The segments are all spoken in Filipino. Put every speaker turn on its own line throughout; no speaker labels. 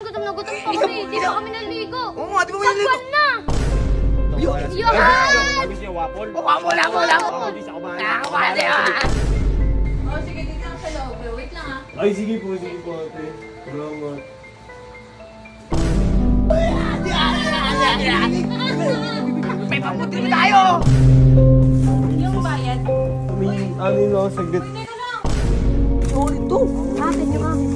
gutom na gutom pa kami. Di ba kami naligo?
Oo nga, di ba may naligo?
Sagwan na! Yan!
Gusto niya wapol?
Wapol!
Hindi siya kumain.
Oh, sige, dito lang sa loob. Wait lang ah.
Ay, sige po ate. Salamat.
May paputin mo tayo!
Yung bayad.
May ano na saglit.
Teka lang.
Sorry to!
Akin yung akin.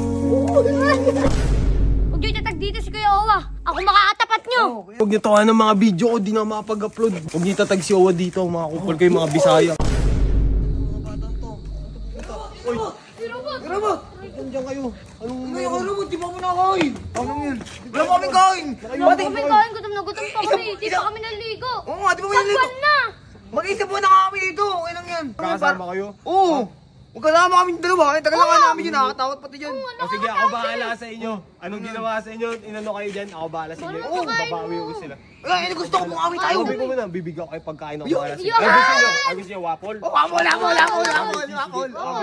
Huwag niyo itatag dito si Kuya Owa. Ako makakatapat niyo.
Huwag niyo tawanan ng mga video ko, di na makapag-upload. Huwag niyo tatag si Owa dito, mga kupal kayo mga Bisaya.
Robot!
Nandiyan kayo. Anong
Ngayon, robot, di ba mo nakain? Anong yun? Wala pa kaming kain!
Pati kami kain, gutom na gutom pa kami. Di ba kami naligo?
Oo nga, di ba may naligo?
Sagwan na!
Mag-isa po na kami dito! Okay lang yan!
Kakasama kayo?
Oo! Magkasama kami dalawa, tagal lang nga namin yun, nakakatakot pati dyan.
O sige, ako bahala sa inyo. Anong ginawa sa inyo? Inano kayo dyan? Ako bahala sa inyo.
Oo,
Babawi ko sila.
Ay, gusto ko mong kami tayo!
Sabi ko muna, bibigyan ko kayo pagkain ako bahala sa inyo.
Yun!
Ay, gusto niyo wapol?
Oh, wapol!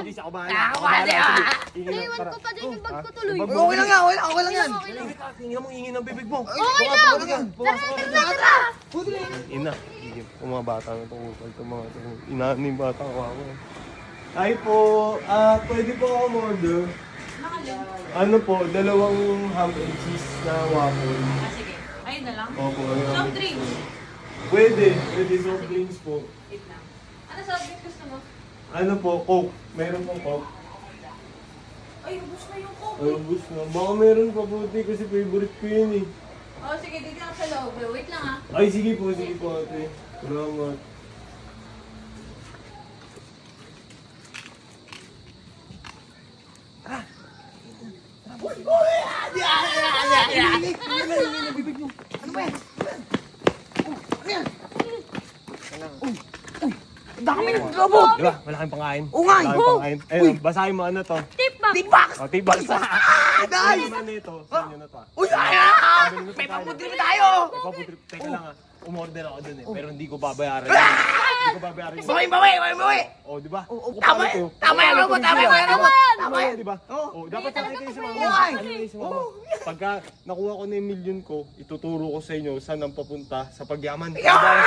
Hindi siya kumain. Ako bahala. Sige.
Naiwan ko pa din yung bag ko tuloy.
Okay lang yan, okay lang yan!
Okay lang.
Tingnan mo, ingin ng bibig mo.
Okay lang! Tara!
Ina, sige po mga bata na itong upal. Itong mga inaan yung bata ko ako. Ay po, pwede po ako order. Ano po, 2 ham and cheese na waffle.
Sige. Ayun na lang.
Opo, ayun.
Soft drinks.
Pwede soft drinks po.
Wait lang. Ano soft drinks gusto mo?
Ano po, Coke. Meron pong Coke.
Ay, ubus na yung coke.
Ay, bus na. Baka meron pa buti kasi favorite ko yun eh.
Oh, sige, dito lang sa loob. Wait lang ah.
Ay, sige po ate. Salamat.
Ano ba yan? Ano yan? Ang dami ng robot!
Di ba? Wala kayong pangkain?
Oo nga!
Wala kayong pangkain. Ayun, basahin mo ano to.
Tip ba?
T-Box!
O, tibas.
Nice!
Ano ito? Sa inyo na to.
Uy, ay! May paputin mo tayo!
Ipaputrip. Teka lang ah. Umorder ako dun eh. Pero hindi ko babayaran. Hindi ko babayaran.
Bawi!
O, di ba?
Tama yung robot! Tama yung robot!
Tama yan, di ba? O, dapat sakay kayo sa mama.
Ay!
Ano kayo sa mama? Pagka nakuha ko na yung million ko, ituturo ko sa inyo saan ang papunta sa pagyaman. Babayaran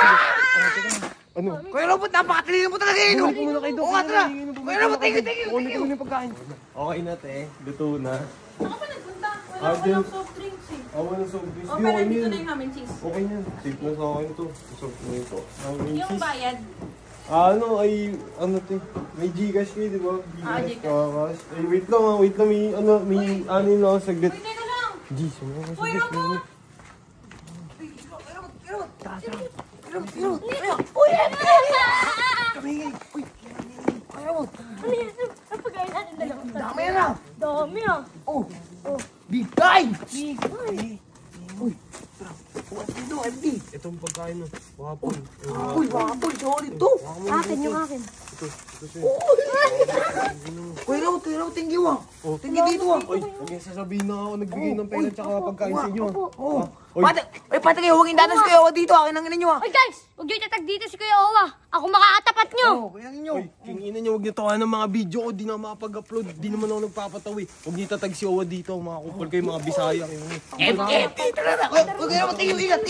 sila. Ano?
Kuya robot, napakatalino mo talaga yun!
Kunin ko muna kayo doon.
Oo nga, tara! Kuya robot, thank you!
Kunin ko muna yung pagkain. Okay na, te. Luto na.
Ako pa nagpunta.
Ah,
Wala ko
dyan.
ng soft drinks eh.
Ako na soft drinks.
Oh,
Di,
pero
okay
dito
na
na
yun.
yung ham and cheese.
Okay na. Safe na sa akin to. Soft na ito.
Yung bayad.
Ano ay, ano te? May Gcash kayo, di ba?
Gcash.
Kakas. Ay, wait lang. May, ano yun ako saglit.
Uy, teka lang.
G, sumo ka
Uy,
saglit.
robot!
Ano yan? Ang pagkain natin dalawa.
Dami yan ah!
Dami ah.
Oh! Big time!
Ito ang pagkain no. Wapol.
Uy, wapol! Solid to!
Akin yung akin.
Kuya robot, thank you ah!
Oh.
Thank you dito ah!
Ay, huwag yung sasabihin na ako nagbigay ng pera tsaka pagkain sa inyo.
Oh!
Oy.
Pati kayo, huwag yung danas kayo dito, akin ang ina nyo ah!
Oy guys! Huwag niyo itatag dito si Kuya Owa. Ako makakatapat niyo.
Oh, kaya ninyo!
Ay, king ina niyo, huwag niyo tawanan ng mga video ko, di na makapag-upload, di naman ako nagpapatawi. Huwag niyo tatag si Owa dito, mga kupal kayo, mga Bisaya.
Tara na! Kuya robot, thank you! Ingat!